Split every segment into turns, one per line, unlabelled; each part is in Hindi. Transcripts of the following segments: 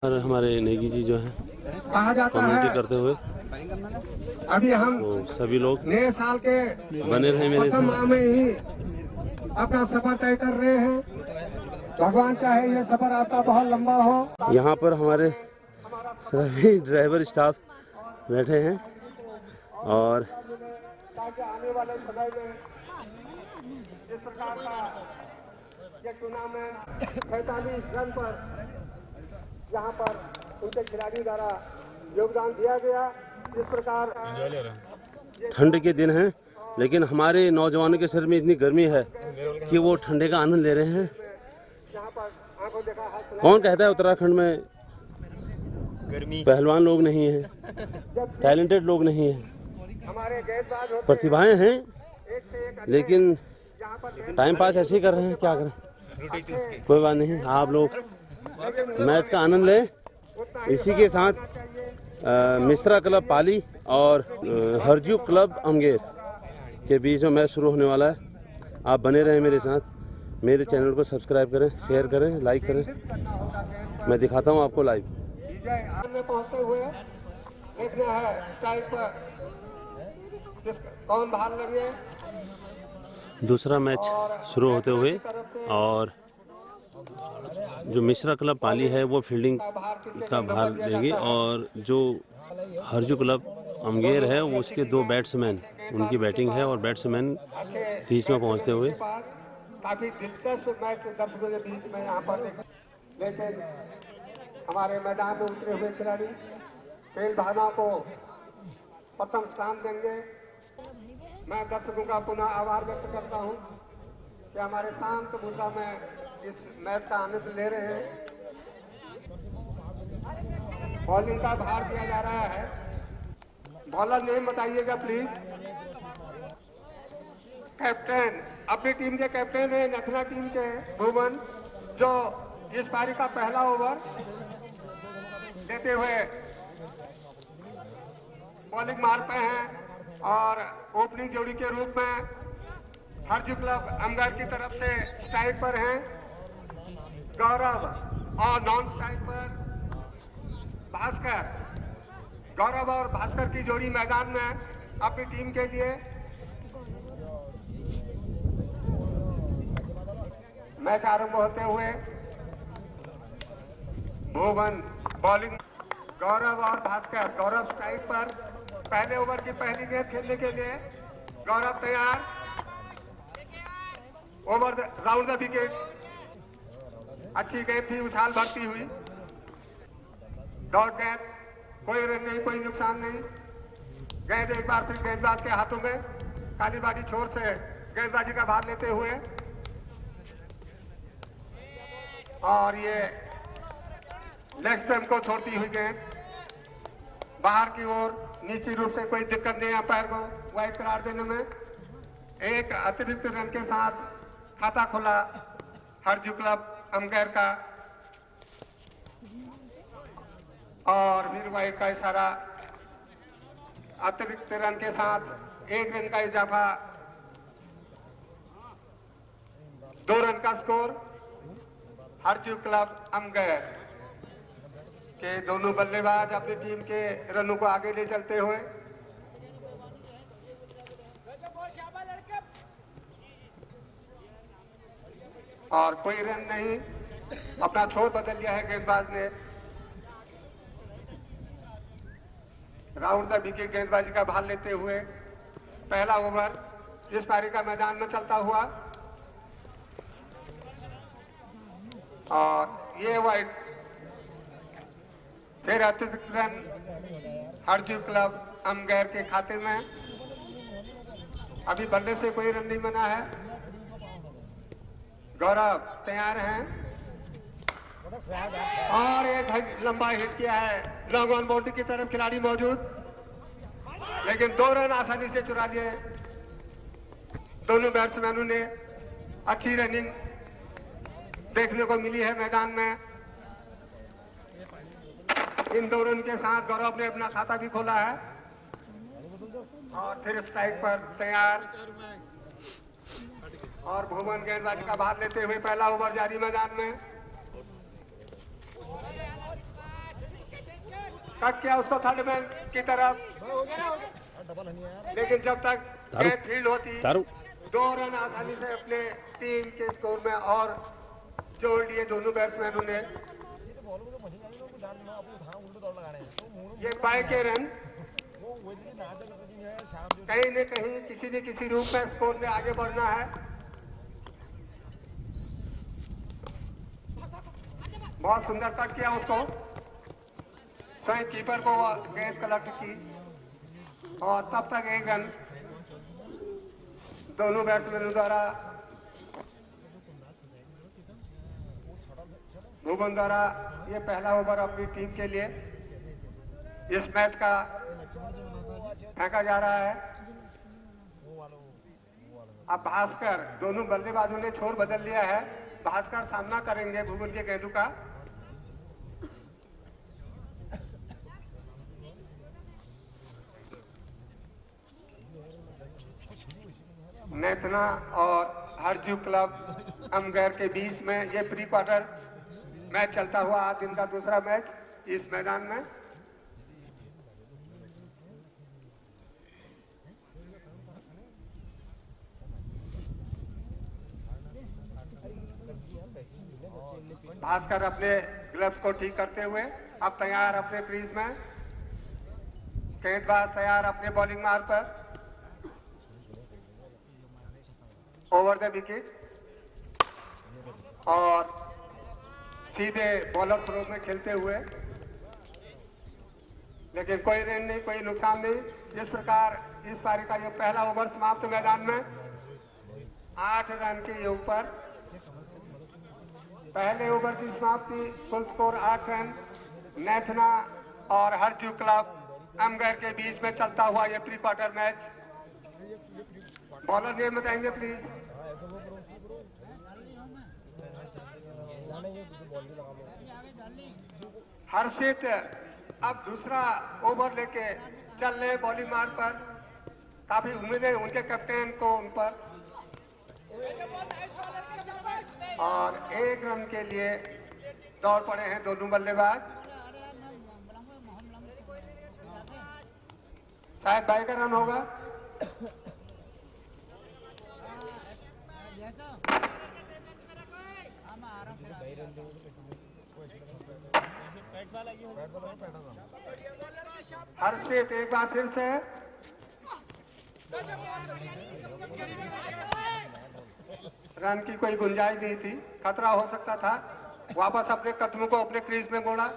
और हमारे नेगी जी जो है
कहा जाता
कमेंट्री
है
करते हुए
अभी हम
तो सभी लोग
नए साल के
बने रहे मेरे
प्रथम माह
साथ।
में ही अपना सफर तय कर रहे हैं। भगवान चाहे ये सफर आपका बहुत लंबा हो।
यहाँ पर हमारे सभी ड्राइवर स्टाफ बैठे हैं और
ताकि आने वाले समय में जिस प्रकार का ये टूर्नामेंट 45 रन पर यहाँ पर उनके खिलाड़ी द्वारा योगदान दिया गया, जिस प्रकार
ठंड के दिन हैं लेकिन हमारे नौजवानों के शरीर में इतनी गर्मी है कि वो ठंडे का आनंद ले रहे हैं।
यहाँ पर आंखों देखा हाथ
कौन कहता है उत्तराखंड में
गर्मी
पहलवान लोग नहीं हैं, टैलेंटेड लोग नहीं हैं,
हमारे गेंदबाज होते
प्रतिभाएं हैं
एक से एक
लेकिन
यहाँ पर
टाइम पास ऐसे ही कर रहे हैं। क्या करें,
रोटी चूस के
कोई बात नहीं। आप लोग मैच का आनंद लें। इसी के साथ मिश्रा क्लब पाली और हरजू क्लब अमगेर के बीच में मैच शुरू होने वाला है। आप बने रहें मेरे साथ, मेरे चैनल को सब्सक्राइब करें, शेयर करें, लाइक करें। मैं दिखाता हूं आपको लाइव।
विजय में पहुंचते हुए देखना है स्ट्राइक पर कौन भाग लगे।
दूसरा मैच शुरू होते हुए और जो मिश्रा क्लब पाली है वो फील्डिंग का भार लेगी और जो हरजू क्लब अमगेर है वो उसके दो बैट्समैन, उनकी बैटिंग है और बैट्समैन बीच में पहुंचते हुए।
काफी दिलचस्प मैच दर्शकों के बीच में यहाँ पर लेकिन हमारे मैदान में उतरे हुए खिलाड़ी खेल भावना को प्रथम स्थान देंगे। मैं दर्शकों का पुनः आभार व्यक्त करता हूँ कि हमारे शांत मुद्रा में इस मैच का आनंद ले रहे हैं। बॉलिंग का भार दिया जा रहा है। बॉलर नेम बताइएगा प्लीज। कैप्टन अपनी टीम के कैप्टन है नखरा टीम के भुवन, जो इस पारी का पहला ओवर देते हुए बॉलिंग मारते हैं और ओपनिंग जोड़ी के रूप में हरजू क्लब अमगर की तरफ से स्ट्राइक पर हैं गौरव और नॉन स्ट्राइक पर भास्कर। गौरव और भास्कर की जोड़ी मैदान में अपनी टीम के लिए। मैच आरंभ होते हुए भुवन बॉलिंग, गौरव और भास्कर। गौरव स्ट्राइक पर, पहले ओवर की पहली गेंद खेलने के लिए गौरव तैयार। ओवर राउंड द विकेट, अच्छी गेंद थी, उछाल भरती हुई, डॉट गेंद, कोई रन नहीं, कोई नुकसान नहीं। गेंद एक बार फिर गेंदबाज के हाथों में, कालीबाड़ी छोर से गेंदबाजी का भार लेते हुए और ये लेग स्टंप को छोड़ती हुई गेंद बाहर की ओर। निश्चित रूप से कोई दिक्कत नहीं अंपायर को वाइड करार देने में। एक अतिरिक्त रन के साथ खाता खुला हरजू क्लब अमगैर का और वीर वाइड का इशारा। अतिरिक्त रन के साथ एक रन का इजाफा, 2 रन का स्कोर हरजू क्लब अमगैर के दोनों बल्लेबाज अपनी टीम के रनों को आगे ले चलते हुए। और कोई रन नहीं, अपना छोर बदल लिया है गेंदबाज ने। राउंड द विकेट गेंदबाजी का भार लेते हुए पहला ओवर इस पारी का मैदान में चलता हुआ और ये वाइड। फिर अतिरिक्त रन हरजू क्लब अमगैर के खाते में। अभी बल्ले से कोई रन नहीं बना है। गौरव तैयार हैं और एक लंबा हिट किया है लॉन्ग ऑन बाउंड्री की तरफ, खिलाड़ी मौजूद, लेकिन 2 रन आसानी से चुरा लिए दोनों बैट्समैनों ने। अच्छी रनिंग देखने को मिली है मैदान में। इन 2 रन के साथ गौरव ने अपना खाता भी खोला है और फिर स्ट्राइक पर तैयार और भुवन गेंदबाजी का भार लेते हुए पहला ओवर जारी मैदान में। कट किया उसको थर्ड मैन की तरफ, लेकिन जब तक
तारू।
गेंद फील्ड होती
तारू
2 रन आसानी से अपने टीम के स्कोर में और जोड़ लिए दोनों बैट्समैनों ने। ये पाए के रन कहीं न कहीं किसी न किसी रूप में स्कोर में आगे बढ़ना है। बहुत सुंदर कट किया उसको, स्वयं कीपर को गेंद कलेक्ट की और तब तक 1 रन दोनों बैट्समैनों द्वारा, भुवन द्वारा ये पहला ओवर अपनी टीम के लिए इस मैच का फेंका जा रहा है। अब भास्कर, दोनों बल्लेबाजों ने छोर बदल लिया है, भास्कर सामना करेंगे भुवन के गेंदों का। नेतना और हरजू क्लब अमगैर के बीच में ये प्री क्वार्टर मैच चलता हुआ आज दिन का दूसरा मैच इस मैदान में। भास्कर अपने ग्लव्स को ठीक करते हुए अब तैयार अपने क्रीज में, गेंदबाज तैयार अपने बॉलिंग मार्क पर, ओवर द विकेट और सीधे बॉलर थ्रो में खेलते हुए, लेकिन कोई रन नहीं, कोई नुकसान नहीं। इस प्रकार इस पारी का ये पहला ओवर समाप्त मैदान में 8 रन के ऊपर। पहले ओवर की समाप्ति, फुल स्कोर 8 रन। नेथना और हरजू क्लब अमगैर के बीच में चलता हुआ ये pre quarter match. Bowler name बताएंगे प्लीज। हर्षित अब दूसरा ओवर लेके चल रहे बॉलिंग मार्क पर, काफी उम्मीदें उनके कैप्टन को उन पर, और 1 रन के लिए दौड़ पड़े हैं दोनों बल्लेबाज। शायद बाई का रन होगा। हर्षित एक बार फिर से रन की कोई गुंजाइश नहीं थी, खतरा हो सकता था। वापस अपने कदमों को अपने क्रीज में मोड़ा,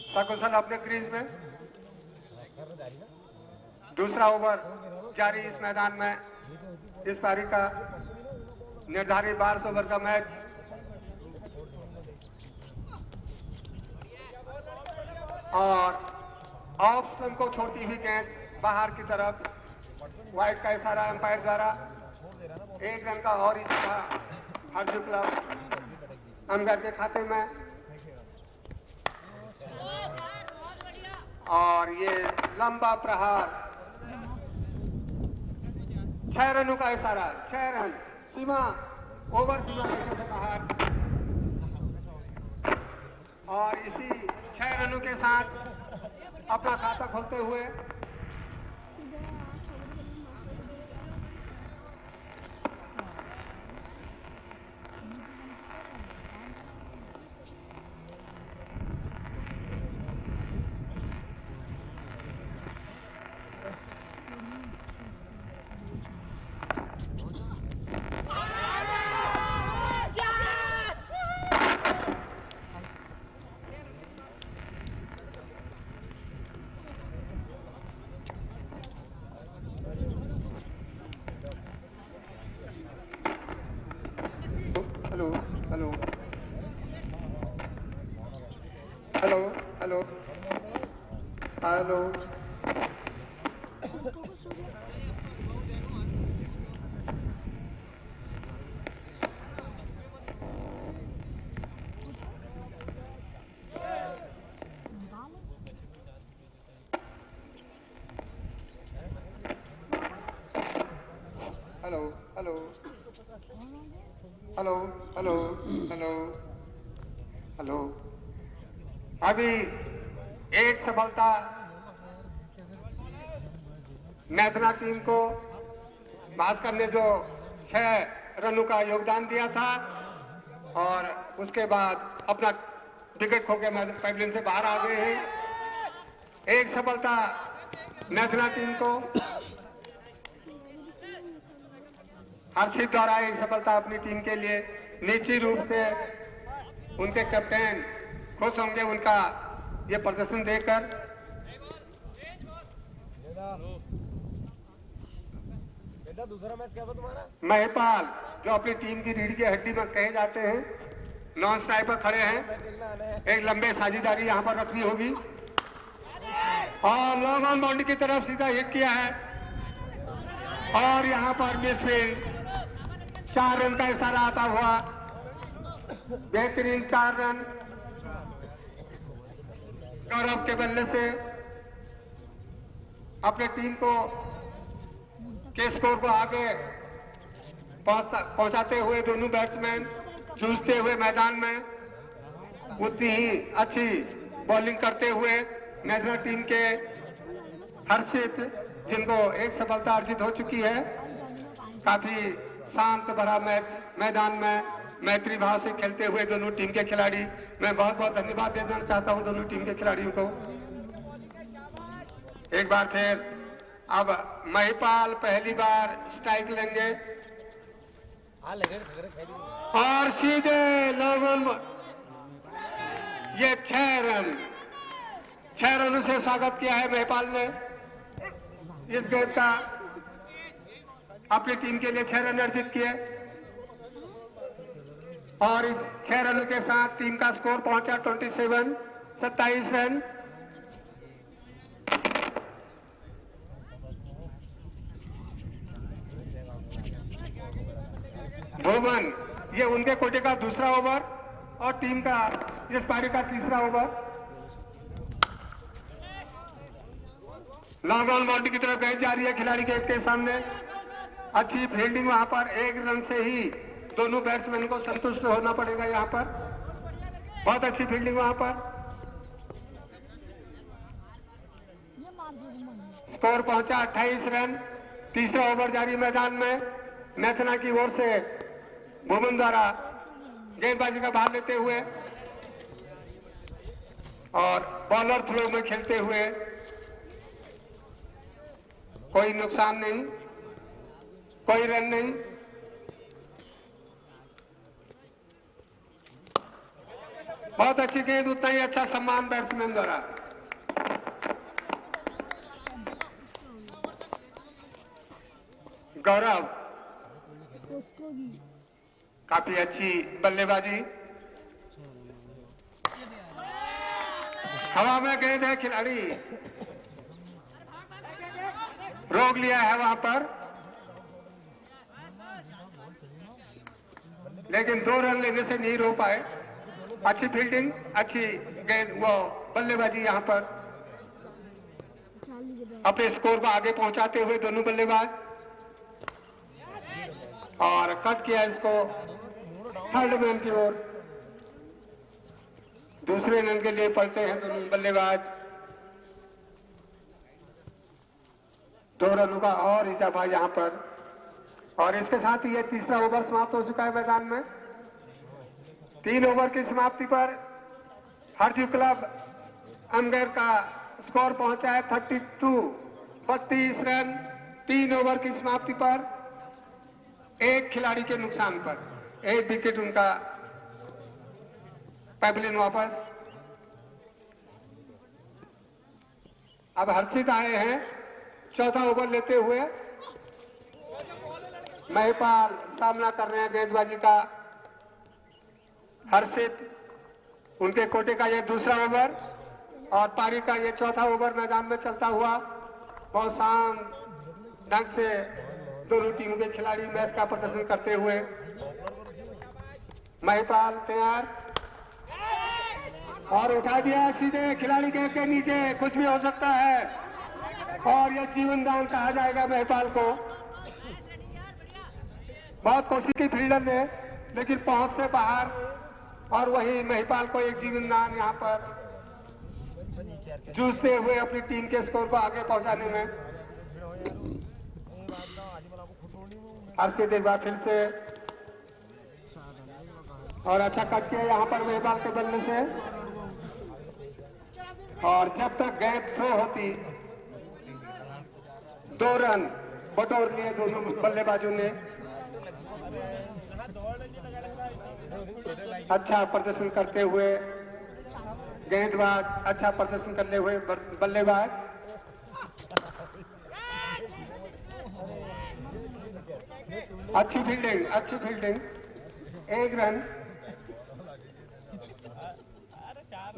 सकुशल अपने क्रीज में। दूसरा ओवर जारी इस मैदान में, इस पारी का निर्धारित 12 ओवर का मैच। और ऑफ स्टंप को छोड़ती हुई गेंद बाहर की तरफ, वाइड का इशारा अंपायर द्वारा। 1 रन का और इशारा हरजू क्लब अमगैर के खाते में। और ये लंबा प्रहार, 6 रनों का इशारा, 6 रन सीमा, ओवर सीमा से बाहर। और इसी 6 रनों के साथ अपना खाता खोलते हुए hello. Hello hello hello hello hello hello. अभी एक सफलता मैथना टीम को भास्कर ने जो 6 रनों का योगदान दिया था और उसके बाद अपना विकेट खो के पैविलियन से बाहर आ गए हैं। एक सफलता मैथना टीम को। हर्षित द्वारा एक सफलता अपनी टीम के लिए। निश्चित रूप से उनके कैप्टन खुश होंगे उनका ये प्रदर्शन देखकर।
दूसरा मैच क्या हुआ तुम्हारा?
महिपाल जो अपनी टीम की रीढ़ की हड्डी में कहे जाते हैं, नॉन स्ट्राइक पर खड़े हैं। एक लंबे साझेदारी यहाँ पर रखनी होगी और लॉन्ग ऑन बाउंड्री की तरफ सीधा हिट किया है और यहाँ पर मिसफील्ड। 4 रन का इशारा आता हुआ। बेहतरीन 4 रन गौरव के बल्ले से अपने टीम को के स्कोर को आगे पहुंचाते हुए दोनों बैट्समैन जूझते हुए मैदान में उतनी ही अच्छी बॉलिंग करते हुए मैथना टीम के हर्षित, जिनको एक सफलता अर्जित हो चुकी है। काफी शांत भरा मैदान में मैत्री भाव से खेलते हुए दोनों टीम के खिलाड़ी। मैं बहुत बहुत धन्यवाद देना चाहता हूं दोनों टीम के खिलाड़ियों को। एक बार फिर अब महिपाल पहली बार स्ट्राइक लेंगे और सीधे लगन ये 6 रनों से स्वागत किया है महिपाल ने इस गेंद का। अपनी टीम के लिए 6 रन अर्जित किए और इस 6 रनों के साथ टीम का स्कोर पहुंचा 27 रन। भुवन ये उनके कोटे का दूसरा ओवर और टीम का इस पारी का तीसरा ओवर। लॉन्ग ऑन बाउंड्री की तरफ गेंद जा रही है खिलाड़ी के सामने। अच्छी फील्डिंग वहां पर। 1 रन से ही दोनों बैट्समैन को संतुष्ट होना पड़ेगा। यहाँ पर बहुत अच्छी फील्डिंग वहां पर। स्कोर पहुंचा 28 रन। तीसरा ओवर जारी मैदान में। मैथना की ओर से भुवन द्वारा गेंदबाजी का भाग लेते हुए और बॉलर थ्रो में खेलते हुए। कोई नुकसान नहीं, कोई रन नहीं। बहुत अच्छी गेंद, उतना ही अच्छा सम्मान बैट्समैन द्वारा। गौरव काफी अच्छी बल्लेबाजी। हवा में गेंद है, खिलाड़ी रोक लिया है वहां पर, लेकिन 2 रन लेने से नहीं रोक पाए। अच्छी फील्डिंग, अच्छी गेंद, वो बल्लेबाजी यहाँ पर अपने स्कोर को आगे पहुंचाते हुए दोनों बल्लेबाज। और कट किया इसको थर्ड मैन की ओर। दूसरे रन के लिए पलटे हैं दोनों बल्लेबाज। 2 रनों का और इजाफा यहाँ पर और इसके साथ ही ये तीसरा ओवर समाप्त हो चुका है मैदान में। 3 ओवर की समाप्ति पर हरजू क्लब अमगैर का स्कोर पहुंचा है 32 रन। 3 ओवर की समाप्ति पर 1 खिलाड़ी के नुकसान पर 1 विकेट उनका पैविलियन वापस। अब हर्षित आए हैं चौथा ओवर लेते हुए। महिपाल सामना कर रहे हैं गेंदबाजी का। हर्षित उनके कोटे का ये दूसरा ओवर और पारी का ये चौथा ओवर मैदान में चलता हुआ। बहुत शांत ढंग से दोनों टीमों के खिलाड़ी मैच का प्रदर्शन करते हुए। महिपाल तैयार और उठा दिया सीधे खिलाड़ी के नीचे। कुछ भी हो सकता है और यह जीवन दान कहा जाएगा महिपाल को। बहुत कोशिश की फील्डर ने, लेकिन पहुंच से बाहर, और वही महिपाल को एक जीवन दान यहाँ पर जूझते हुए अपनी टीम के स्कोर को आगे पहुंचाने में। हर्षित एक बार फिर से, और अच्छा कट किया यहाँ पर मेहबाल के बल्ले से, और जब तक गेंद थ्रो होती 2 रन बटोर लिए दोनों बल्लेबाजों ने। अच्छा प्रदर्शन करते हुए गेंदबाज, अच्छा प्रदर्शन करते हुए बल्लेबाज। अच्छी फील्डिंग, अच्छी फील्डिंग, 1 रन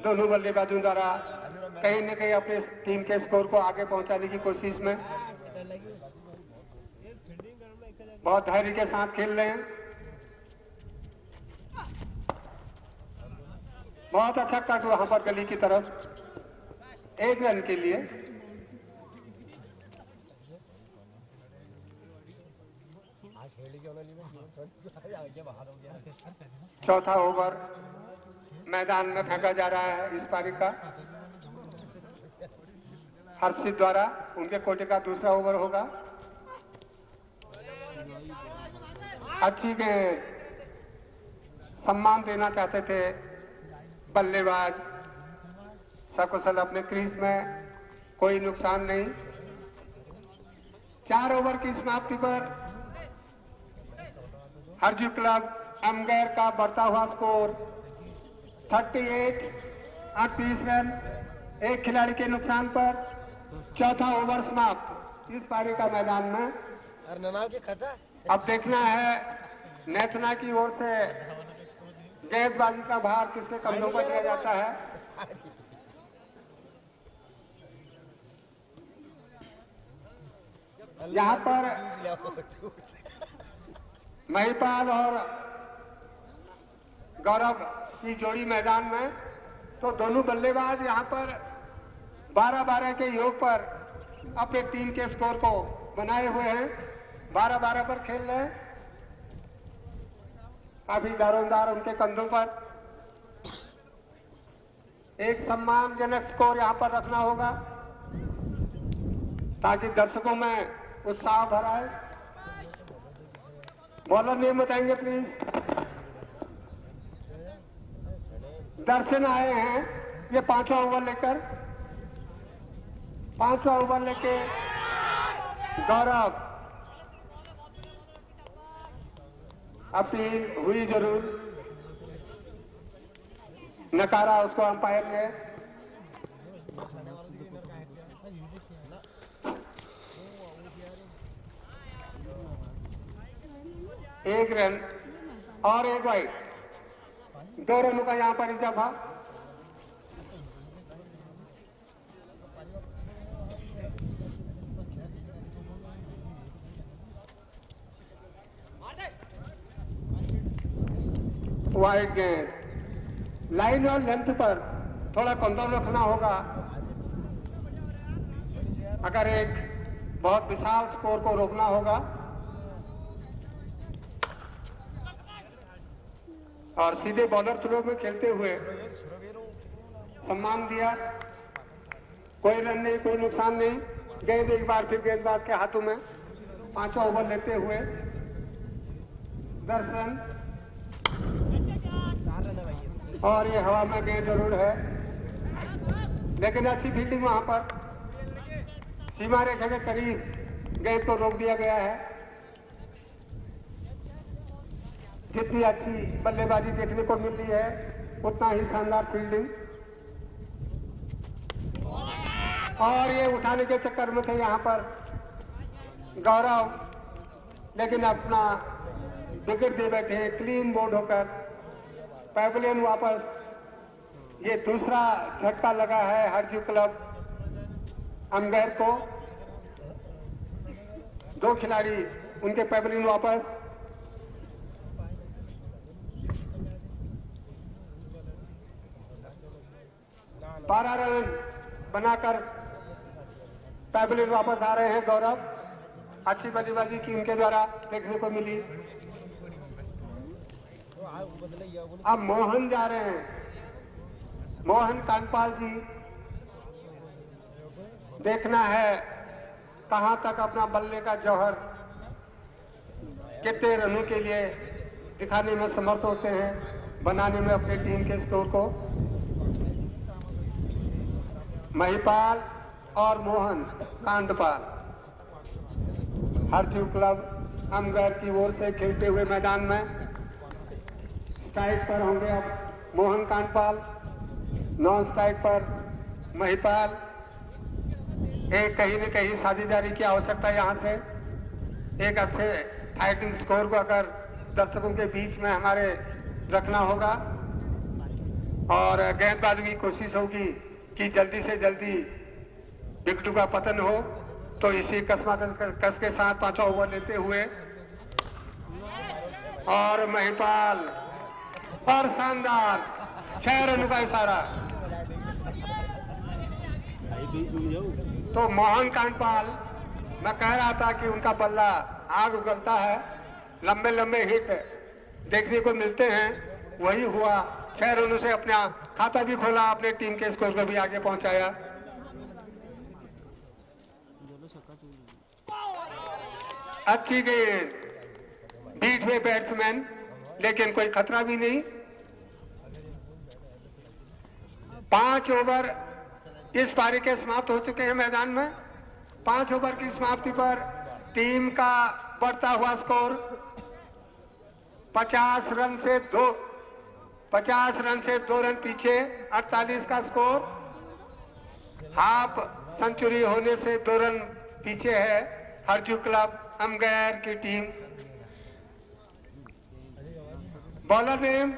दोनों बल्लेबाजों द्वारा कहीं न कहीं अपने टीम के स्कोर को आगे पहुंचाने की कोशिश में। बहुत धैर्य के साथ खेल रहे हैं। बहुत अच्छा कट वहां पर गली की तरफ, 1 रन के लिए। चौथा ओवर मैदान में फेंका जा रहा है इस पारी का। हर्षित द्वारा उनके कोटे का दूसरा ओवर होगा। अच्छी गेंद, सम्मान देना चाहते थे बल्लेबाज सकुशल अपने क्रीज में, कोई नुकसान नहीं। 4 ओवर की समाप्ति पर हरजू क्लब अमगैर का बढ़ता हुआ स्कोर 38 रन, 1 खिलाड़ी के नुकसान पर। चौथा ओवर समाप्त इस पारी का मैदान में। अब देखना है नेतना की ओर से गेंदबाजी का भार किसके कंधों पर दिया जाता है। यहाँ पर महिपाल और गौरव की जोड़ी मैदान में, तो दोनों बल्लेबाज यहाँ पर 12-12 के योग पर अपने टीम के स्कोर को बनाए हुए हैं। 12-12 पर खेल रहे हैं। काफी दारोमदार उनके कंधों पर। एक सम्मानजनक स्कोर यहाँ पर रखना होगा ताकि दर्शकों में उत्साह भरा है। बॉलर नेम बताएंगे प्लीज। दर्शन आए हैं ये 5वां ओवर लेकर। 5वां ओवर लेके गौरव, अपील हुई जरूर, नकारा उसको अंपायर ने। एक रन और 1 वाइड, 2 रनों का यहाँ पर इजाफा। वाइड गेंद, लाइन और लेंथ पर थोड़ा कंट्रोल रखना होगा अगर एक बहुत विशाल स्कोर को रोकना होगा। और सीधे बॉलर थ्रो में खेलते हुए सम्मान दिया, कोई रन नहीं, कोई नुकसान नहीं। गेंद एक बार फिर गेंदबाज के हाथों में। 5वां ओवर लेते हुए दर्शन, और ये हवा में गेंद जरूर है, लेकिन अच्छी फील्डिंग वहां पर सीमा रेखा के करीब गेंद को रोक दिया गया है। जितनी अच्छी बल्लेबाजी देखने को मिल रही है उतना ही शानदार फील्डिंग। और ये उठाने के चक्कर में थे यहाँ पर गौरव, लेकिन अपना विकेट दे बैठे क्लीन बोल्ड होकर। पैवेलियन वापस। ये दूसरा झटका लगा है हरजू क्लब अमगैर को। 2 खिलाड़ी उनके पैवेलियन वापस। बारह रन बनाकर पैवेलियन वापस आ रहे हैं गौरव। अच्छी बल्लेबाजी की उनके द्वारा देखने को मिली। अब मोहन जा रहे हैं, मोहन कांडपाल जी देखना है कहां तक अपना बल्ले का जौहर कितने रनों के लिए दिखाने में समर्थ होते हैं, बनाने में अपनी टीम के स्कोर को। महिपाल और मोहन कांडपाल हरजू क्लब अमगर की ओर से खेलते हुए मैदान में स्ट्राइक पर होंगे अब मोहन कांडपाल, नॉन स्ट्राइक पर महिपाल। एक कहीं न कहीं साझेदारी की आवश्यकता यहां से, एक अच्छे फाइटिंग स्कोर को अगर दर्शकों के बीच में हमारे रखना होगा और गेंदबाजी की कोशिश होगी कि जल्दी से जल्दी विकेटों का पतन हो, तो इसी कस के साथ 5 ओवर लेते हुए और महिपाल और शानदार 6 रनों का इशारा। तो मोहन कांडपाल, मैं कह रहा था कि उनका बल्ला आग उगलता है, लंबे लंबे हिट देखने को मिलते हैं, वही हुआ। 6 रनों से अपना खाता भी खोला, अपने टीम के स्कोर को भी आगे पहुंचाया। अच्छी गेंद, बीट हुए बैट्समैन, लेकिन कोई खतरा भी नहीं। 5 ओवर इस पारी के समाप्त हो चुके हैं मैदान में। 5 ओवर की समाप्ति पर टीम का बढ़ता हुआ स्कोर 50 रन से 2 रन पीछे, 48 का स्कोर। हाफ सेंचुरी होने से 2 रन पीछे है हरजू क्लब अमगैर की टीम। बॉलर नेम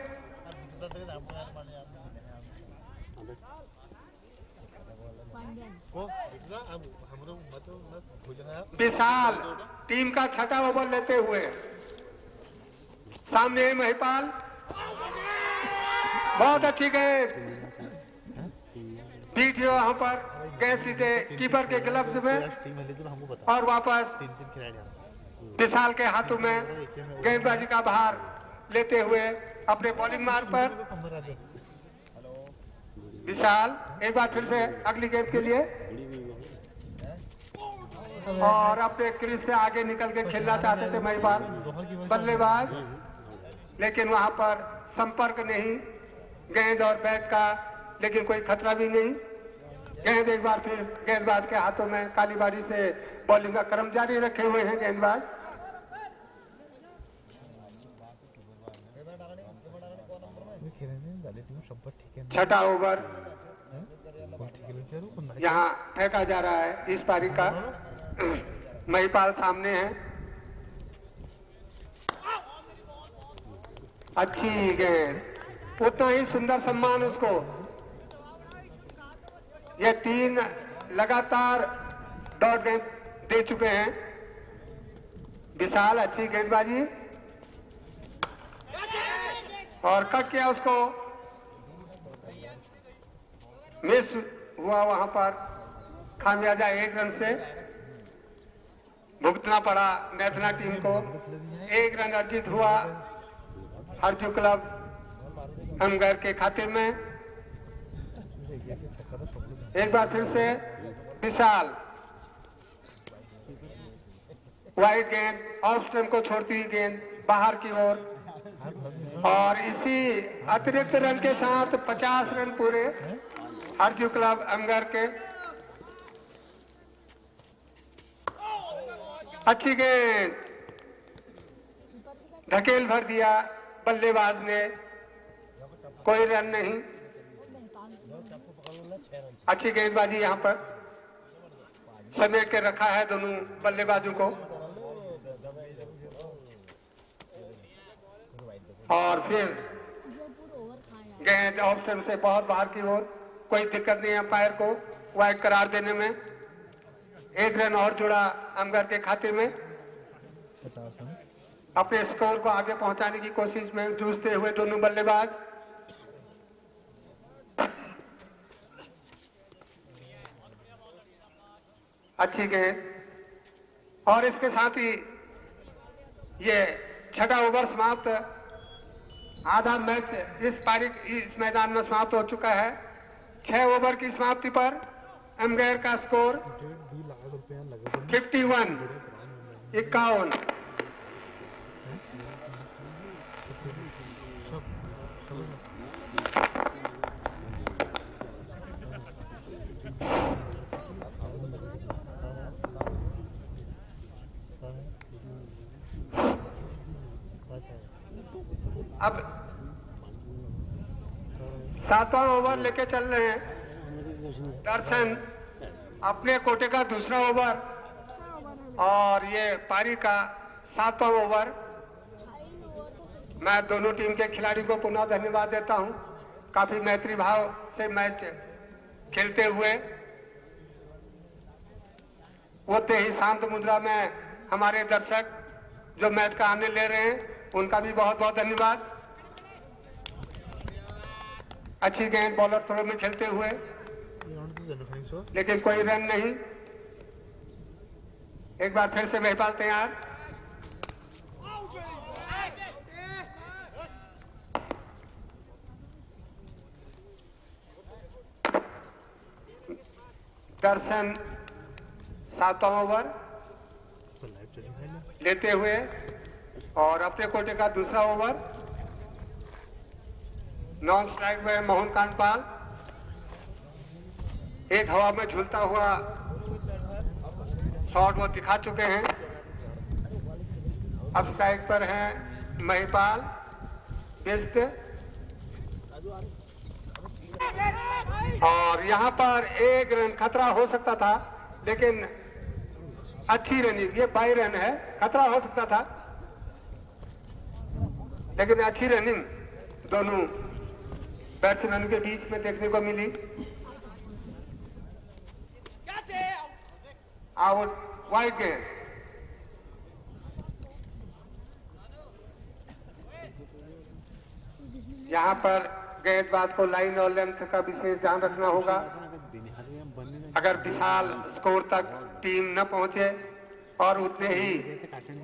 विशाल, टीम का 6ठा ओवर लेते हुए। सामने महिपाल, बहुत अच्छी गेंद, बीच वहां पर गए सीधे कीपर के ग्लव्स में और वापस विशाल के हाथों में गेंदबाजी का भार लेते हुए अपने बॉलिंग मार्ग पर। विशाल एक बार फिर से अगली गेंद के लिए और अपने क्रीज से आगे निकल के खेलना चाहते थे महिपाल बल्लेबाज, लेकिन वहां पर संपर्क नहीं गेंद और बैट का, लेकिन कोई खतरा भी नहीं। गेंद एक बार फिर गेंदबाज के हाथों में, काली बारी से बॉलिंग का क्रम जारी रखे हुए हैं गेंदबाज। छठा ओवर यहाँ फेंका जा रहा है इस पारी का। महिपाल सामने है, अच्छी गेंद, उतना ही सुंदर सम्मान उसको। ये 3 लगातार डॉट गेंद दे चुके हैं। विशाल अच्छी गेंदबाजी और कट किया उसको, मिस हुआ वहां पर। खामियाजा 1 रन से भुगतना पड़ा मैथना टीम को। 1 रन अर्जित हुआ हरजू क्लब अमगर के खाते में। एक बार फिर से विशाल, वाइड गेंद, ऑफ स्टंप को छोड़ती हुई गेंद बाहर की ओर, और इसी अतिरिक्त रन के साथ 50 रन पूरे हरजू क्लब अमगर के। अच्छी गेंद, धकेल भर दिया बल्लेबाज ने, कोई रन नहीं। अच्छी गेंदबाजी यहां पर समेट के रखा है दोनों बल्लेबाजों को। और फिर गेंद ऑफ स्टंप से बहुत बाहर की ओर, कोई दिक्कत नहीं अंपायर को वाइड करार देने में। 1 रन और जुड़ा अमगर के खाते में। अपने स्कोर को आगे पहुंचाने की कोशिश में जूझते हुए दोनों बल्लेबाज। अच्छी गेंद, और इसके साथ ही ये 6ठा ओवर समाप्त। आधा मैच इस मैदान में समाप्त हो चुका है। 6 ओवर की समाप्ति पर अमगैर का स्कोर 51 51। अब 7वां ओवर लेके चल रहे हैं दर्शन, अपने कोटे का दूसरा ओवर और ये पारी का 7वां ओवर। मैं दोनों टीम के खिलाड़ी को पुनः धन्यवाद देता हूं, काफी मैत्री भाव से मैच खेलते हुए होते ही शांत मुद्रा में हमारे दर्शक जो मैच का आनंद ले रहे हैं उनका भी बहुत बहुत धन्यवाद। अच्छी गेंद बॉलर थ्रो में खेलते हुए, लेकिन कोई रन नहीं। एक बार फिर से महिपाल तैयार। दर्शन 7वां ओवर लेते हुए और अपने कोटे का दूसरा ओवर। नॉन स्ट्राइक में मोहन कांडपाल एक हवा में झूलता हुआ शॉट वो दिखा चुके हैं। अब स्ट्राइक पर हैं महिपाल बिस्ट और यहां पर एक रन खतरा हो सकता था, लेकिन अच्छी रनिंग, ये 22 रन है, खतरा हो सकता था लेकिन अच्छी रनिंग दोनों बैट्समैन के बीच में देखने को मिली। आउट, वाइड गेंद। यहाँ पर गेंदबाज को लाइन और लेंथ का विशेष ध्यान रखना होगा। अगर विशाल स्कोर तक टीम न पहुंचे और उतने ही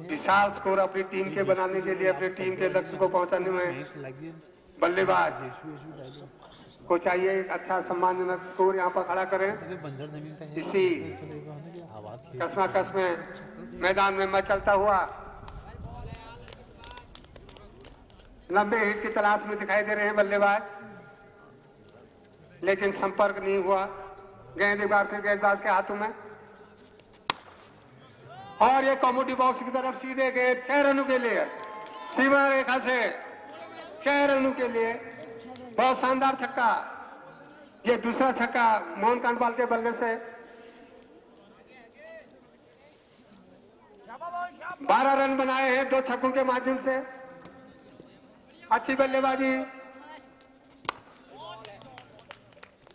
विशाल स्कोर अपनी टीम के बनाने के लिए, अपनी टीम के लक्ष्य को पहुंचाने में बल्लेबाज को चाहिए एक अच्छा सम्मानजनक स्कोर यहाँ पर खड़ा करें। इसी कस्माकस में मैदान में मचलता हुआ लंबे हिट की तलाश में दिखाई दे रहे हैं बल्लेबाज, लेकिन संपर्क नहीं हुआ। गेंद एक बार फिर गेंदबाज के हाथों में और ये कॉमेडी बॉक्स की तरफ सीधे गए 6 रनों के लिए, सीमा रेखा से 6 रनों के लिए। बहुत शानदार छक्का, ये दूसरा छक्का मोहन कांडपाल के बल्ले से। 12 रन बनाए हैं 2 छक्कों के माध्यम से। अच्छी बल्लेबाजी,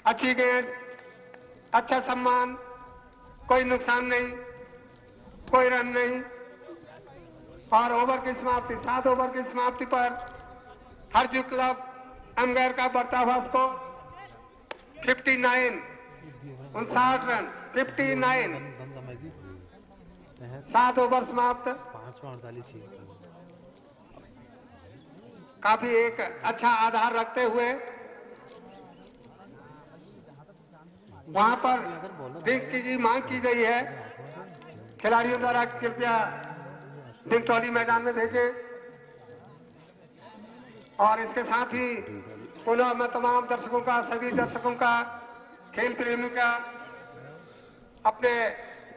अच्छी गेंद, अच्छा सम्मान, कोई नुकसान नहीं, कोई रन नहीं। और ओवर की समाप्ति, 7 ओवर की समाप्ति पर हरजू क्लब अमगैर का बढ़ता हुआ स्कोर 59 रन 59। 7 ओवर समाप्त। काफी एक अच्छा आधार रखते हुए वहां पर ड्रिंक की मांग की गई है। खिलाड़ियों द्वारा कृपया ड्रिंक ट्रॉली मैदान में भेजें। और इसके साथ ही पुनः मैं तमाम दर्शकों का, सभी दर्शकों का, खेल प्रेमियों का, अपने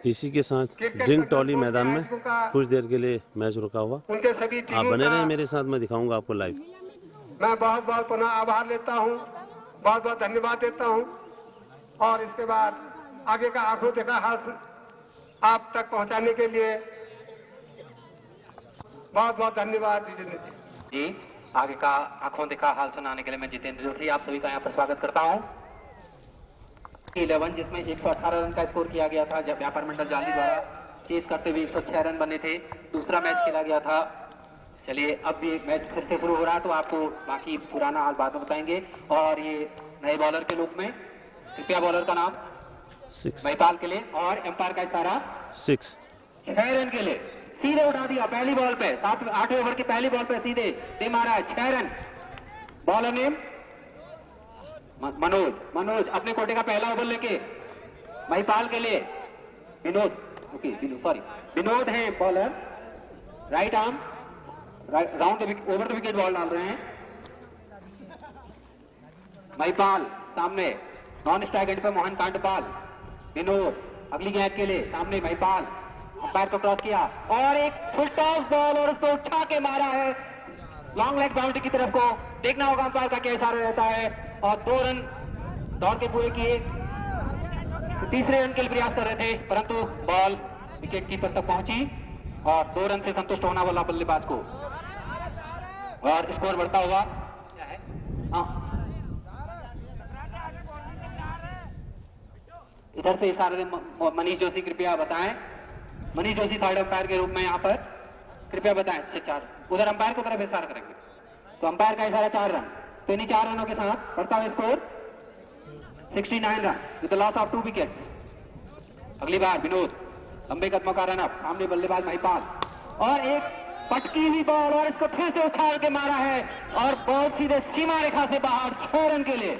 इसी के साथ ड्रिंक ट्रॉली मैदान में कुछ देर के लिए मैच रुका हुआ।
उनके सभी
आप बने रहें मेरे साथ, मैं दिखाऊंगा आपको लाइव।
मैं बहुत बहुत पुनः आभार लेता हूं, बहुत बहुत धन्यवाद देता हूं। और इसके बाद आगे का आंखों देखा हाल आप तक पहुंचाने के लिए बहुत बहुत धन्यवाद जितेंद्र
जी। आगे का आंखों देखा हाल सुनाने के लिए मैं जितेंद्र जोशी आप सभी का यहाँ पर स्वागत करता हूँ। 11 जिसमें 118 रन का स्कोर किया गया था, जब व्यापार मंडल जाली द्वारा चेज करते हुए 106 रन बने थे। दूसरा मैच खेला गया था। चलिए अब भी मैच फिर से शुरू हो रहा है, तो आपको बाकी पुराना हाल बाद में बताएंगे। और ये नए बॉलर के रूप में कृपया बॉलर का नाम
6
महिपाल के लिए और एम्पायर का इशारा
6
6 रन के लिए सीधे उठा दिया पहली बॉल पे। 8वें ओवर की पहली बॉल पे सीधे दे मारा 6 रन। बॉलर नेम मनोज अपने कोटे का पहला ओवर लेके महिपाल के लिए विनोद, विनोद हैं bowler, right arm round over the wicket ball डाल रहे हैं। महिपाल सामने नॉन स्ट्राइक एंड पे मोहन कांडपाल, विनोद अगली गेंद के लिए सामने महिपाल, अंपायर को क्रॉस किया और एक फुल टॉस बॉल और उसको उठा के मारा है लॉन्ग लेग बाउंड्री की तरफ को। देखना होगा अंपायर का क्या इशारा रहता है। और 2 रन दौड़ के पूरे किए, तीसरे रन के लिए प्रयास कर रहे थे परंतु बॉल विकेट कीपर तक पहुंची और 2 रन से संतुष्ट होना वाला बल्लेबाज को और स्कोर बढ़ता हुआ इधर से इशारे मनीष जोशी कृपया बताएं। मनीष जोशी थर्ड अंपायर के रूप में यहाँ पर कृपया बताएं। 4 उधर अंपायर को तरफ इशारा करेंगे तो अंपायर का इशारा 4 रन। तो इन्हीं 4 रनों के साथ बढ़ता हुआ score 69 run with loss of 2 wicket. अगली बार विनोद लंबे कदमों का रन अप, सामने बल्लेबाज महिपाल और एक पटकी हुई बॉल और इसको फिर से उछाल के मारा है और बॉल सीधे सीमा रेखा से बाहर 6 रन के लिए।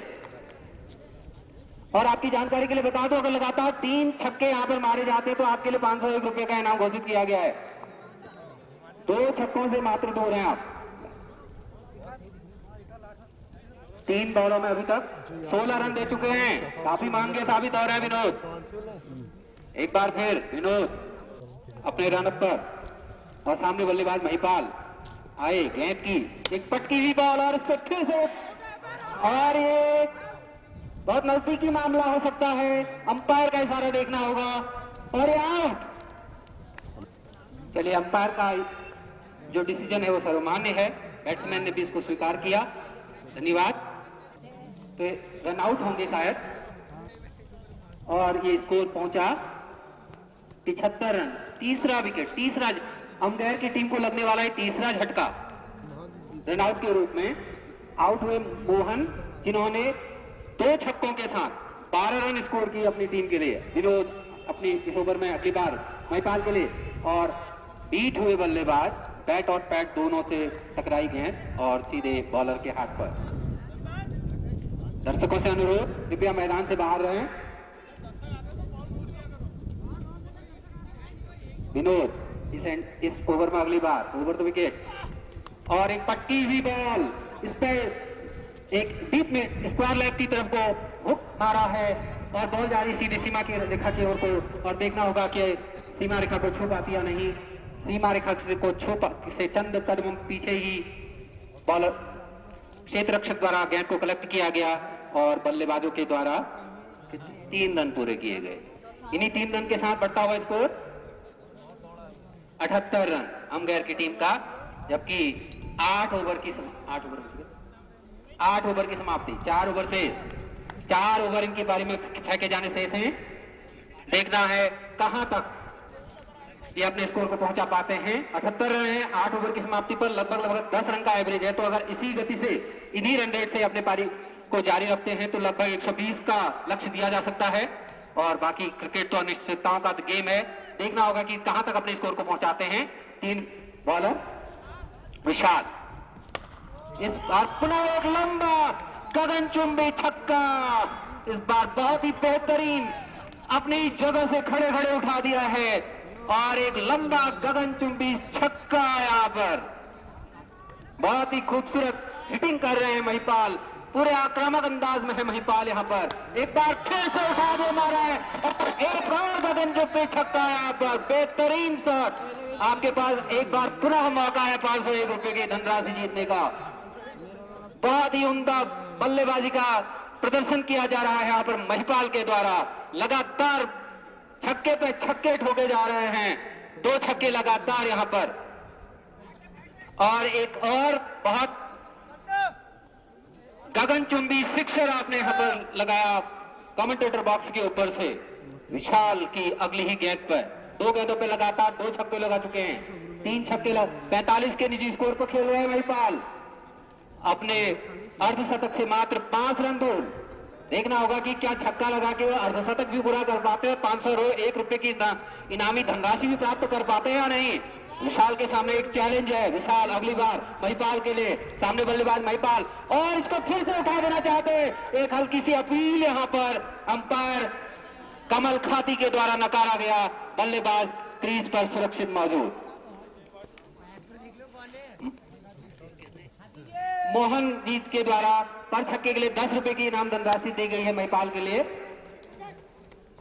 और आपकी जानकारी के लिए बता दो अगर लगातार 3 छक्के यहाँ पर मारे जाते तो आपके लिए 501 रुपए का इनाम घोषित किया गया है। 2 छक्कों से मात्र दूर हैं आप। 3 बॉलों में अभी तक 16 रन दे चुके हैं, काफी मांगे साबित हो रहे हैं विनोद। एक बार फिर विनोद अपने रन अप पर और सामने बल्लेबाज महिपाल आए, गेंद की एक पटकी हुई बॉल और इसको फिर से और ये बहुत नजदीकी मामला हो सकता है, अंपायर का इशारा देखना होगा और आउट। चलिए अंपायर का जो डिसीजन है वो सर्वमान्य है, बैट्समैन ने भी इसको स्वीकार किया, धन्यवाद। तो रन आउट होंगे शायद और ये स्कोर पहुंचा 75 रन। तीसरा विकेट, तीसरा अंपायर की टीम को लगने वाला है तीसरा झटका रन आउट के रूप में। आउट हुए मोहन जिन्होंने 2 छक्कों के साथ 12 रन स्कोर की अपनी टीम के लिए। विनोद अपनी इस ओवर में अगली बार महिपाल के लिए और बीट हुए बल्लेबाज बैट और पैड दोनों से टकराई गेंद और सीधे बॉलर के हाथ पर। दर्शकों से अनुरोध कृपया मैदान से बाहर रहें। विनोद इस ओवर में अगली बार ओवर द विकेट और एक पट्टी हुई बॉल, इस पे एक डीप में स्क्वायर लेग की तरफ को हुक मारा है और बॉल जा रही सीधी सीमा की रेखा की ओर को। और देखना होगा कि सीमा रेखा को छू पाती या नहीं। सीमा रेखा को छू से चंद कदम पीछे ही बॉलर क्षेत्र रक्षक द्वारा गेंद को कलेक्ट किया गया और बल्लेबाजों के द्वारा 3 रन पूरे किए गए। इन्हीं 3 रन के साथ बढ़ता हुआ स्कोर 78 रन अमगैर की टीम का, जबकि 8 ओवर की समाप्ति, 4 ओवर शेष, 4 ओवर इनकी पारी में फेंके जाने शेष हैं। देखना है कहां तक ये अपने स्कोर को पहुंचा पाते हैं। 78 रन है 8 ओवर की समाप्ति पर, लगभग 10 रन का एवरेज है। तो अगर इसी गति से इन्हीं रन रेट से अपने पारी को जारी रखते हैं तो लगभग 120 का लक्ष्य दिया जा सकता है। और बाकी क्रिकेट तो अनिश्चितताओं का गेम है, देखना होगा कि कहां तक अपने स्कोर को पहुंचाते हैं 3 बॉलर। विशाल इस बार पुनः एक लंबा गगनचुंबी छक्का, इस बार बहुत ही बेहतरीन अपनी जगह से खड़े खड़े उठा दिया है और एक लंबा गगनचुंबी छक्का यहाँ पर। बहुत ही खूबसूरत हिटिंग कर रहे हैं महिपाल, पूरे आक्रामक अंदाज में है महिपाल यहाँ पर। एक बार फिर से उठा दे मारा है और एक और गगनचुंबी छक्का यहाँ पर, बेहतरीन शॉट। आपके पास एक बार पुनः मौका है 501 रुपए की धनराशि जीतने का। बहुत ही उम्दा बल्लेबाजी का प्रदर्शन किया जा रहा है यहाँ पर महिपाल के द्वारा। लगातार छक्के पे छक्के ठोके जा रहे हैं, 2 छक्के लगातार यहाँ पर। और एक और बहुत गगनचुंबी सिक्सर आपने यहाँ पर लगाया कमेंटेटर बॉक्स के ऊपर से। विशाल की अगली ही गेंद पर 2 गेंदों पे लगातार 2 छक्के लगा चुके हैं, 3 छक्के 45 के निजी स्कोर पर खेल रहे हैं महिपाल। अपने अर्धशतक से मात्र 5 रन दूर। देखना होगा कि क्या छक्का लगा के वो अर्धशतक भी पूरा कर पाते हैं, 501 रुपए की इनामी धनराशि भी प्राप्त कर पाते हैं या नहीं। विशाल के सामने एक चैलेंज है। विशाल अगली बार महिपाल के लिए, सामने बल्लेबाज महिपाल और इसको फिर से उठा देना चाहते हैं। एक हल्की सी अपील यहाँ पर अंपायर कमल खाती के द्वारा नकारा गया। बल्लेबाज क्रीज पर सुरक्षित मौजूद। मोहन जीत के द्वारा पर छक्के के लिए 10 रुपए की इनाम धनराशि दी गई है महिपाल के लिए।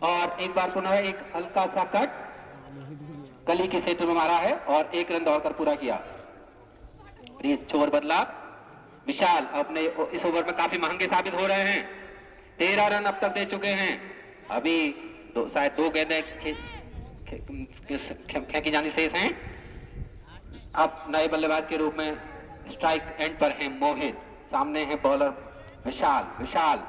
और एक बार पुनः एक हल्का सा कट गली के क्षेत्र में मारा है और 1 रन दौड़कर पूरा किया। क्रीज छोर बदला। विशाल अपने इस ओवर में काफी महंगे साबित हो रहे हैं। 13 रन अब तक दे चुके हैं। अभी शायद 2 गेंदें फेंकी जानी शेष हैं। अब नए बल्लेबाज के रूप में स्ट्राइक एंड पर है मोहित। सामने है बॉलर विशाल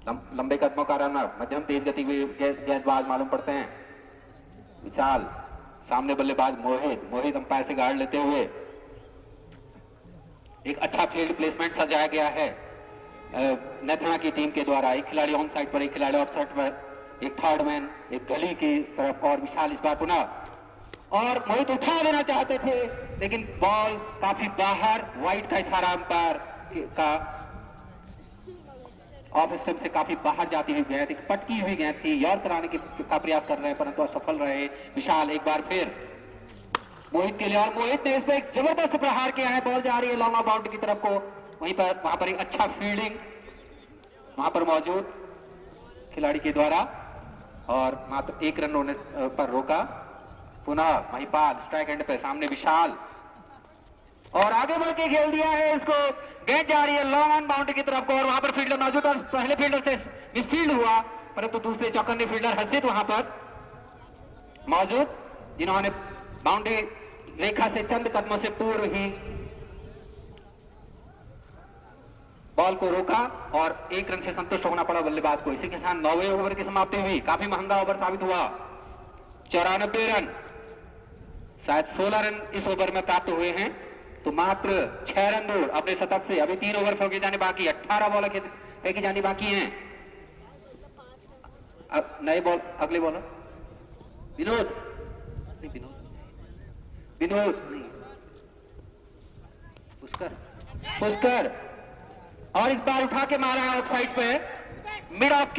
लंबे कदमों का रनर, मध्यम तेज गति के गेंदबाज मालूम पड़ते हैं। विशाल सामने बल्लेबाज मोहित अंपायर से गार्ड लेते हुए। एक अच्छा फील्ड प्लेसमेंट सजाया गया है नेथना की टीम के द्वारा। एक खिलाड़ी ऑन साइड पर, एक खिलाड़ी ऑफ साइड पर, एक थर्ड मैन एक गली की तरफ। और विशाल इस बार पुनः और मोहित उठा देना चाहते थे लेकिन बॉल काफी बाहर। वाइड का इशारा अंपायर का। ऑफ स्टंप से काफी बाहर जाती हुई गेंद, एक पटकी हुई गेंद थी। यॉर्क कराने का प्रयास कर रहे हैं परंतु असफल रहे विशाल। एक बार फिर मोहित के लिए और मोहित ने इस पर एक जबरदस्त प्रहार किया है। बॉल जा रही है लॉन्ग ऑफ बाउंड्री की तरफ को। वहां पर एक अच्छा फील्डिंग वहां पर मौजूद खिलाड़ी के द्वारा और मात्र 1 रन होने पर रोका। पुनः महिपाल स्ट्राइक एंड पे। सामने विशाल और आगे बढ़ के खेल दिया है इसको। गेंद जा रही है लॉन्ग ऑन बाउंड्री की तरफ को और वहां पर फील्डर मौजूद और पहले फील्डर से मिसफील्ड हुआ परंतु दूसरे चौकन्ने फील्डर हर्षित वहां पर मौजूद जिन्होंने बाउंड्री रेखा से चंद कदमों से पूर्व ही बॉल को रोका और 1 रन से संतुष्ट होना पड़ा बल्लेबाज को। इसी के साथ 9वें ओवर की समाप्ति हुई। काफी महंगा ओवर साबित हुआ। 94 रन, शायद 16 रन इस ओवर में प्राप्त हुए हैं तो मात्र 6 रन दूर अपने शतक से। अभी 3 ओवर फेंके जाने बाकी, 18 बॉल फेंकी जानी बाकी हैं। अब नए बॉल अगले बॉलर विनोद नहीं पुष्कर और इस बार उठा के मारा है ऑफ साइड पे। मिड ऑफ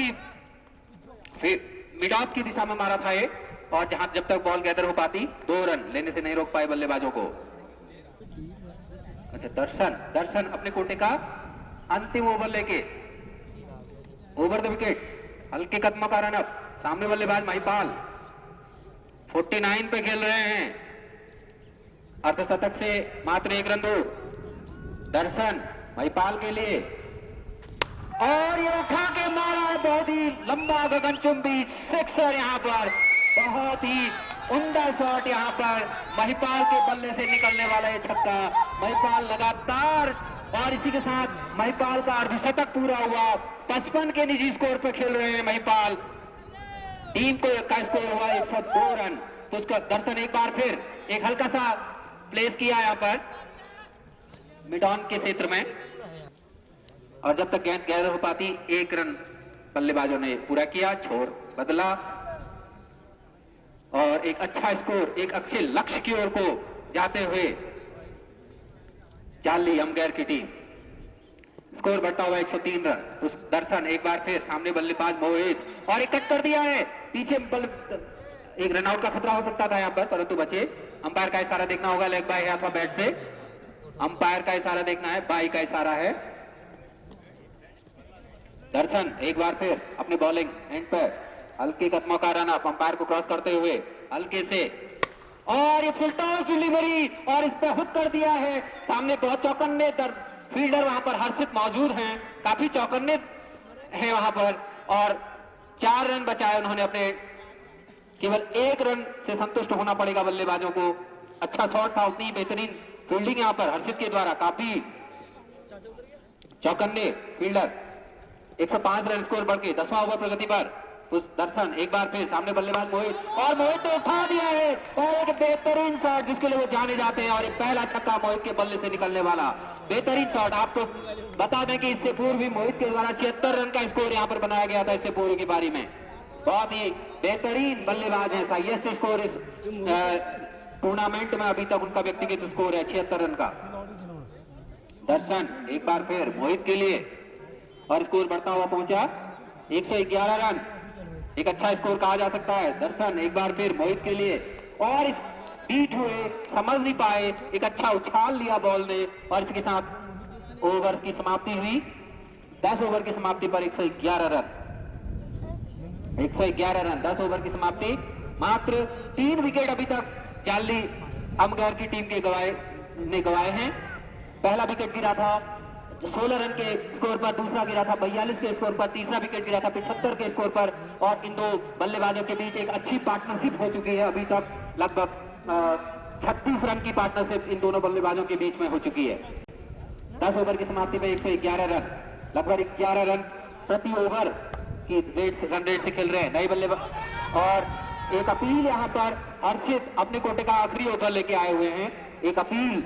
की दिशा में मारा था ये और जहां जब तक बॉल गैदर हो पाती 2 रन लेने से नहीं रोक पाए बल्लेबाजों को। अच्छा दर्शन अपने कोटे का अंतिम ओवर लेके ओवर द विकेट हल्के कदमों का रन अप। सामने बल्लेबाज महिपाल 49 पे खेल रहे हैं। अर्धशतक से मात्र 1 रन दूर। दर्शन महिपाल के लिए और ये उठा के मारा है बहुत ही लंबा गगनचुंबी सिक्सर। यहाँ पर बहुत ही उम्दा शॉट यहाँ पर महिपाल के बल्ले से निकलने वाला ये छक्का। महिपाल लगातार और इसी के साथ महिपाल का अर्धशतक पूरा हुआ। 55 के निजी स्कोर पर खेल रहे हैं महिपाल। टीम को का स्कोर हुआ 102 रन। तो उसका दर्शन एक बार फिर एक हल्का सा प्लेस किया यहाँ पर मिड ऑन के क्षेत्र में और जब तक गेंद गैर हो पाती 1 रन बल्लेबाजों ने पूरा किया। छोर बदला और एक अच्छा स्कोर एक अच्छे लक्ष्य की ओर को जाते हुए चार्ली अमगैर की टीम। स्कोर बढ़ता हुआ 103 रन। उस दर्शन एक बार फिर सामने बल्लेबाज मोहित और एक कट कर दिया है पीछे एक रनआउट का खतरा हो सकता था यहाँ पर परंतु बचे। अंपायर का इशारा देखना होगा लेग बाय है अथवा बैट से। अंपायर का इशारा देखना है, बाई का इशारा है। दर्शन एक बार फिर अपने बॉलिंग एंड पर हल्के कदमों का रन अप अंपायर को क्रॉस करते हुए हल्के से और ये फुल टॉस डिलीवरी और इस पर हुक कर दिया है। सामने बहुत चौकन्ने फील्डर वहां पर हर्षित मौजूद हैं, काफी चौकन्ने हैं वहां पर और 4 रन बचाए उन्होंने अपने। केवल 1 रन से संतुष्ट होना पड़ेगा बल्लेबाजों को। अच्छा शॉट था, उतनी बेहतरीन फील्डिंग यहाँ पर हर्षित के द्वारा। काफी चौकन्ने फील्डर। 105 रन स्कोर बढ़ के 10वां ओवर प्रगति पर। उस दर्शन एक बार फिर सामने बल्लेबाज मोहित और मोहित ने उठा दिया है और एक बेहतरीन शॉट जिसके लिए वो जाने जाते हैं और एक पहला छक्का मोहित के बल्ले से निकलने वाला बेहतरीन शॉट। आपको बता दें कि इससे पूर्व भी मोहित के द्वारा 76 रन का स्कोर यहाँ पर बनाया गया था इससे पूर्व की पारी में। बहुत ही बेहतरीन बल्लेबाज है। हाईएस्ट स्कोर इस टूर्नामेंट में अभी तक उनका व्यक्तिगत स्कोर है 76 रन का। दर्शन एक बार फिर मोहित के लिए और स्कोर बढ़ता हुआ पहुंचा 111 रन। एक अच्छा स्कोर कहा जा सकता है। दर्शन एक बार फिर मोहित के लिए, और इस बीट हुए, समझ नहीं पाए, एक अच्छा उछाल लिया बॉल ने, और इसके साथ ओवर की समाप्ति हुई। 10 ओवर की समाप्ति पर 111 रन, 111 रन 10 ओवर की समाप्ति। मात्र 3 विकेट अभी तक जाली अमगैर की टीम के गवाए हैं। पहला विकेट गिरा था 16 रन के स्कोर पर, दूसरा गिरा था 42 के स्कोर पर, तीसरा विकेट गिरा था 75 के स्कोर पर, और इन दो बल्लेबाजों के बीच एक अच्छी पार्टनरशिप हो चुकी है। अभी तक लगभग 36 रन की पार्टनरशिप इन दोनों बल्लेबाजों के बीच में हो चुकी है। 10 ओवर की समाप्ति में 111 रन, लगभग 11 रन प्रति ओवर की रन रेट से खेल रहे हैं नए बल्लेबाज। और एक अपील यहाँ पर हर्षित अपने कोटे का आखिरी ओवर लेके आए हुए हैं। एक अपील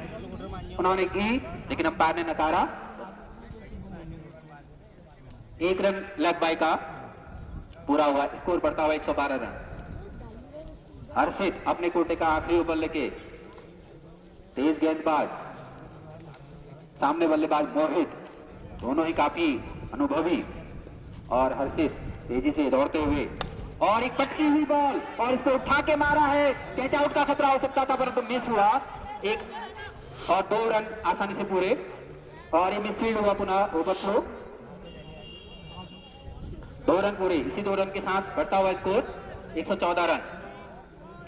उन्होंने की, लेकिन अंपायर ने नकारा। 1 रन लेग बाय का पूरा हुआ, स्कोर बढ़ता हुआ 112 रन। हर्षित अपने कोटे का आखिरी ओवर लेके, तेज गेंदबाज, सामने बल्लेबाज मोहित, दोनों ही काफी अनुभवी, और हर्षित तेजी से दौड़ते हुए, और एक पटकी हुई बॉल, और इसको उठा के मारा है। कैच आउट का खतरा हो सकता था परंतु मिस हुआ। एक और 2 रन आसानी से पूरे, और ये मिसफील्ड हुआ पुनः ओवर थ्रो। 2 रन पूरे, इसी 2 रन के साथ बढ़ता हुआ स्कोर 114 रन।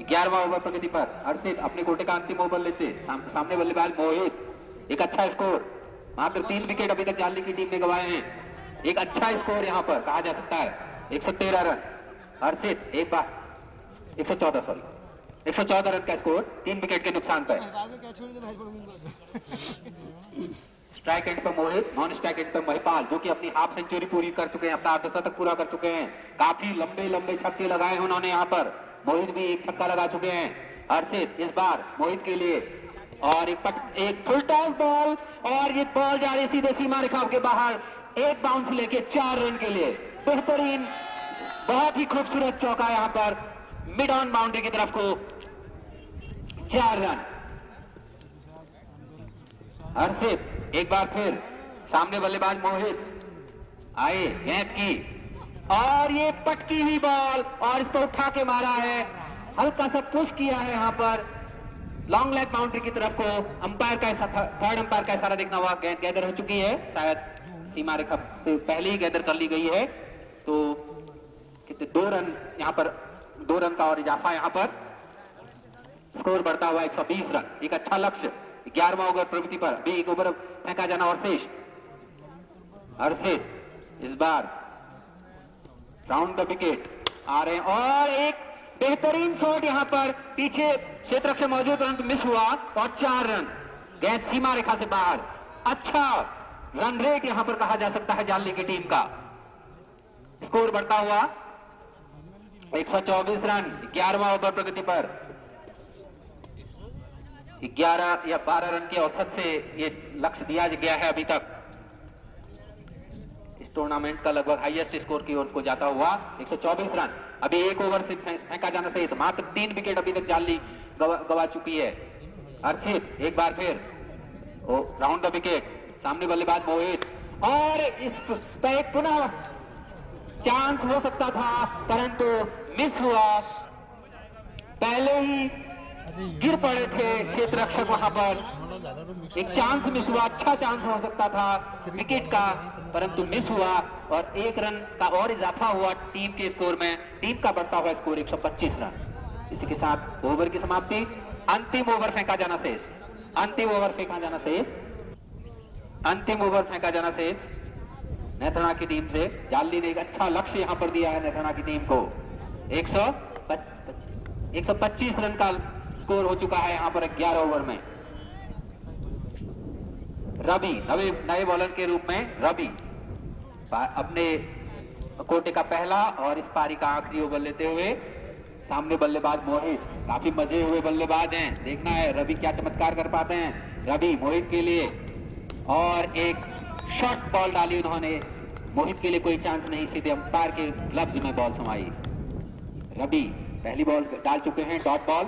11वां ओवर प्रगति पर हर्षित अपने कोटे का अंतिम ओवर लेते, सामने बल्लेबाज मोहित, एक अच्छा स्कोर। मात्र 3 विकेट अभी तक जाली की टीम ने गंवाए हैं। एक अच्छा स्कोर यहां पर कहा जा सकता है, 113 रन। हर्षित एक बार 114 रन का स्कोर 3 विकेट के नुकसान पर। स्ट्राइक एंड पर मोहित, नॉन स्ट्राइक एंड पर महिपाल, जो कि अपनी हाफ सेंचुरी पूरी कर चुके हैं, अपना अर्धशतक पूरा कर चुके हैं। काफी लंबे लंबे छक्के लगाए हैं उन्होंने यहाँ पर। मोहित भी एक छक्का लगा चुके हैं। हर्षित इस बार मोहित के लिए, और एक फुल टॉस बॉल, और ये बॉल जा रही सीधे सीमा रेखा के बाहर, एक बाउंस लेके 4 रन के लिए। बेहतरीन, बहुत ही खूबसूरत चौका यहाँ पर मिड ऑन बाउंड्री की तरफ को, 4 रन। हर्षित एक बार फिर, सामने बल्लेबाज मोहित आए, गेंद की, और ये पटकी हुई बॉल, और इसको उठा के मारा है, हल्का सा पुश किया है यहाँ पर लॉन्ग लेग बाउंड्री की तरफ को। अंपायर का थर्ड अंपायर का इशारा देखना हुआ, गेंद गैदर हो चुकी है, शायद सीमा रेखा से पहले ही गैदर कर ली गई है। तो कितने 2 रन यहाँ पर, 2 रन का और इजाफा यहाँ पर, स्कोर बढ़ता हुआ 120 रन। एक अच्छा लक्ष्य 11वां ओवर प्रगति पर, भी एक ओवर फेंका जाना और शेष। हर्षित इस बार राउंड द विकेट आ रहे हैं, और एक बेहतरीन शॉट यहां पर, पीछे क्षेत्र रक्षक मौजूद परंतु मिस हुआ, और 4 रन, गेंद सीमा रेखा से बाहर। अच्छा रन रेट यहां पर कहा जा सकता है जाली की टीम का। स्कोर बढ़ता हुआ 124 रन 11वां ओवर प्रगति पर। 11 या 12 रन के औसत से ये लक्ष्य दिया गया है अभी तक। इस टूर्नामेंट का लगभग हाईएस्ट स्कोर की ओर को जाता हुआ 124 रन। अभी एक ओवर से फेंका जाना सहित मात्र 3 विकेट अभी तक जाली गवा चुकी है। हर्षित एक बार फिर राउंड द विकेट, सामने बल्लेबाज मोहित, और इस पर एक पुनः चांस हो सकता था परंतु मिस हुआ। पहले ही गिर पड़े थे क्षेत्र रक्षक वहां पर, एक चांस मिस हुआ, अच्छा चांस हो सकता था विकेट का परंतु मिस हुआ, और 1 रन का और इजाफा हुआ टीम के स्कोर में। टीम का बढ़ता हुआ स्कोर 125 रन। इसी के साथ ओवर की समाप्ति, अंतिम ओवर फेंका जाना शेष, अंतिम ओवर फेंका जाना शेष, अंतिम ओवर फेंका जाना शेष नेथाना की टीम से। जाली ने एक अच्छा लक्ष्य यहां पर दिया है नेथाना की टीम को। 125 रन का स्कोर हो चुका है यहां पर 11 ओवर में। रवि नए बॉलर के रूप में रवि अपने कोटे का पहला और इस पारी का आखिरी ओवर लेते हुए, सामने बल्लेबाज मोहित, काफी मजे हुए बल्लेबाज हैं, देखना है रवि क्या चमत्कार कर पाते हैं। रवि मोहित के लिए, और एक शॉर्ट बॉल डाली उन्होंने, मोहित के लिए कोई चांस नहीं, सीधे अंपायर के ग्लव्स में बॉल समाई। रवि पहली बॉल डाल चुके हैं, डॉट बॉल।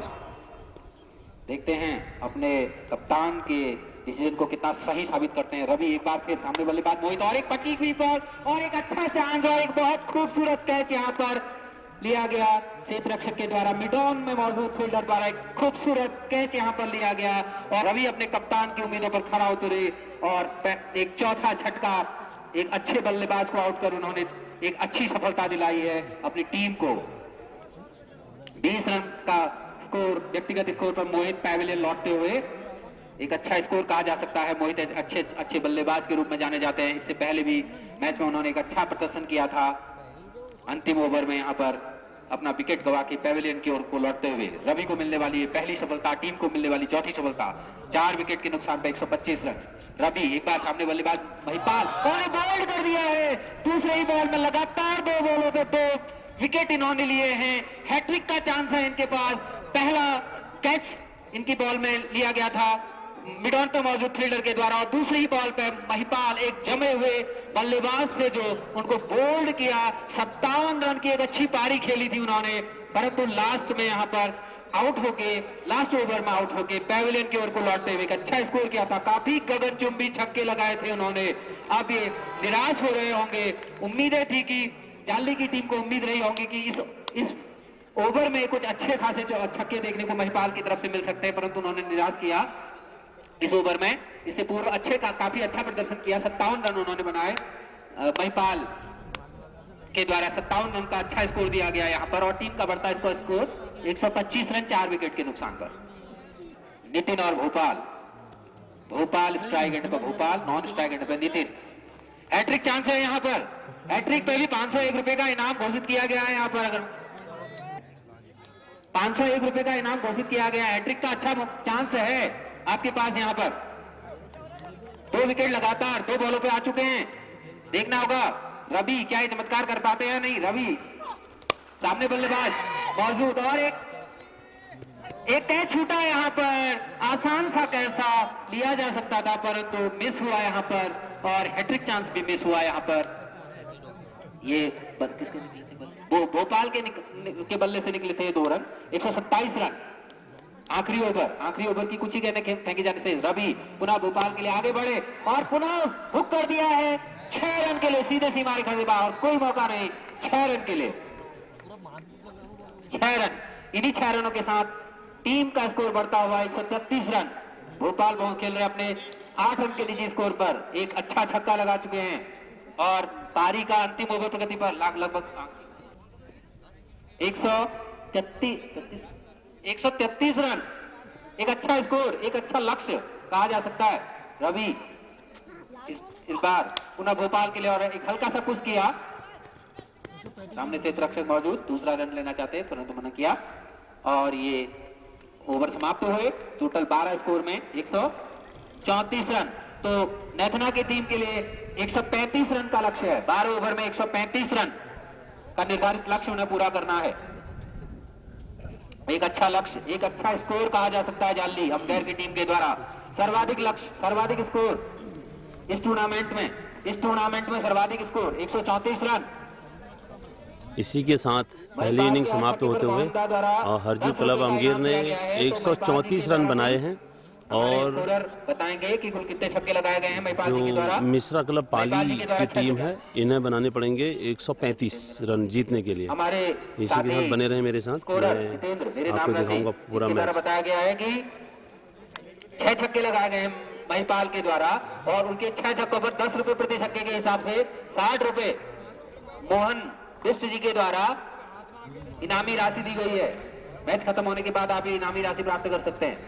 देखते हैं अपने कप्तान के डिसीजन को कितना सही साबित करते हैं। रवि एक बार फिर, सामने बल्लेबाज मोहित, और एक पटकी हुई बॉल, और एक अच्छा चांस, और एक बहुत खूबसूरत कैच यहाँ पर लिया गया क्षेत्र रक्षक के द्वारा, मिडॉन में मौजूद फील्डर द्वारा एक खूबसूरत कैच यहां पर लिया गया और रवि अपने कप्तान की उम्मीदों पर खरा उतरे और एक चौथा झटका एक अच्छे बल्लेबाज को आउट कर उन्होंने एक अच्छी सफलता दिलाई है अपनी टीम को। 20 रन का स्कोर, व्यक्तिगत स्कोर पर मोहित पैवेलियन लौटते हुए एक अच्छा स्कोर कहा जा सकता है। मोहित अच्छे बल्लेबाज के रूप में जाने जाते हैं। इससे पहले भी मैच में उन्होंने एक अच्छा प्रदर्शन किया था। अंतिम ओवर में यहां पर अपना विकेट गवा के पैवेलियन की ओर को लौटते हुए रवि को मिलने वाली पहली सफलता, टीम को मिलने वाली चौथी सफलता। 4 विकेट के नुकसान पर 125 रन। रवि एक बार सामने बल्लेबाज महिपाल और बोल्ड कर दिया है। दूसरे ही बॉल में लगातार 2 बॉलों पे 2 विकेट इन्होंने लिए हैं। हैट्रिक का चांस है इनके पास। पहला कैच इनकी बॉल में लिया गया था मिडॉन पे मौजूद फील्डर के द्वारा और दूसरी बॉल पे महिपाल एक जमे हुए बल्लेबाज थे जो उनको बोल्ड किया। 57 रन की एक अच्छी पारी खेली थी उन्होंने, परंतु लास्ट में यहां पर आउट होके, लास्ट ओवर में आउट होके पैवेलियन की ओर को लौटते हुए एक अच्छा स्कोर किया था। काफी गगनचुंबी छक्के लगाए थे उन्होंने। अब ये निराश हो रहे होंगे। उम्मीदें थी कि जाली की टीम को उम्मीद रही होंगी कि इस ओवर में कुछ अच्छे खासे छक्के देखने को महिपाल की तरफ से मिल सकते हैं, परंतु उन्होंने निराश किया इस ओवर में। इससे पूर्व काफी अच्छा प्रदर्शन किया। 57 रन उन्होंने बनाए। महिपाल के द्वारा 57 रन का अच्छा स्कोर दिया गया यहाँ पर और टीम का बढ़ता इसका स्कोर 125 रन 4 विकेट के नुकसान पर। नितिन और भोपाल स्ट्राइक एंड पर भोपाल, नॉन स्ट्राइक एंड पर नितिन। हैट्रिक चांस है यहाँ पर। हैट्रिक पे भी 501 रुपए का इनाम घोषित किया गया है। यहाँ पर अगर 501 रुपए का इनाम घोषित किया गया, हैट्रिक का अच्छा चांस है आपके पास। यहाँ पर 2 विकेट लगातार 2 बॉलों पे आ चुके हैं। देखना होगा रवि क्या ये चमत्कार कर पाते हैं नहीं। रवि सामने बल्लेबाज मौजूद और एक कैच छूटा है यहाँ पर। आसान सा कैच था, लिया जा सकता था परंतु मिस हुआ यहाँ पर और हैट्रिक चांस भी मिस हुआ यहाँ पर। ये किसके निकले थे? भोपाल के बल्ले से निकले थे 2 रन। 127 रन आखिरी ओवर की कुछ ही कहने फेंके जाने से रवि पुनः भोपाल के लिए आगे बढ़े और पुनः हुक कर दिया है 6 रन के लिए। सीधे सीमा रेखा से बाहर, कोई मौका नहीं। 6 रन के लिए 6 रन। इन्हीं 6 रनों के साथ टीम का स्कोर बढ़ता हुआ 133 रन। भोपाल बहुत खेल रहे अपने 8 रन के निजी स्कोर पर। एक अच्छा छक्का लगा चुके हैं और पारी का अंतिम ओवर प्रगति पर लगभग 133 रन। एक अच्छा स्कोर, एक अच्छा लक्ष्य कहा जा सकता है। रवि इस बार पुनः भोपाल के लिए और एक हल्का सा पुश किया। सामने से रक्षक मौजूद, दूसरा रन लेना चाहते परंतु मना किया और ये ओवर समाप्त हुए। टोटल 12 स्कोर में 134 रन। तो नेथना की टीम के लिए 135 रन का लक्ष्य है। 12 ओवर में 135 रन का निर्धारित लक्ष्य उन्हें पूरा करना है। एक अच्छा लक्ष्य, एक अच्छा स्कोर कहा जा सकता है जाली अंपायर की टीम के द्वारा। सर्वाधिक लक्ष्य, सर्वाधिक स्कोर इस टूर्नामेंट में सर्वाधिक स्कोर 134 रन।
इसी के साथ पहली इनिंग समाप्त होते हुए और हरजू क्लब अमगेर ने 134 रन बनाए हैं और
बताएंगे कि कुल कितने छक्के लगाए गए हैं महिपाल जी के द्वारा।
मिश्रा क्लब पाली की टीम है, इन्हें बनाने पड़ेंगे 135 रन जीतने के लिए।
हमारे
इसी के साथ बने रहे मेरे साथ, मैं आपको दिखाऊंगा पूरा मैच।
बताया गया है कि 6 छक्के लगाए गए हैं महिपाल के द्वारा और उनके 6 छक्कों पर 10 रुपए प्रति छक्के के हिसाब से 60 रुपए मोहन बिष्ट जी के द्वारा इनामी राशि दी गई है। मैच खत्म होने के बाद आप ये इनामी राशि प्राप्त कर सकते हैं।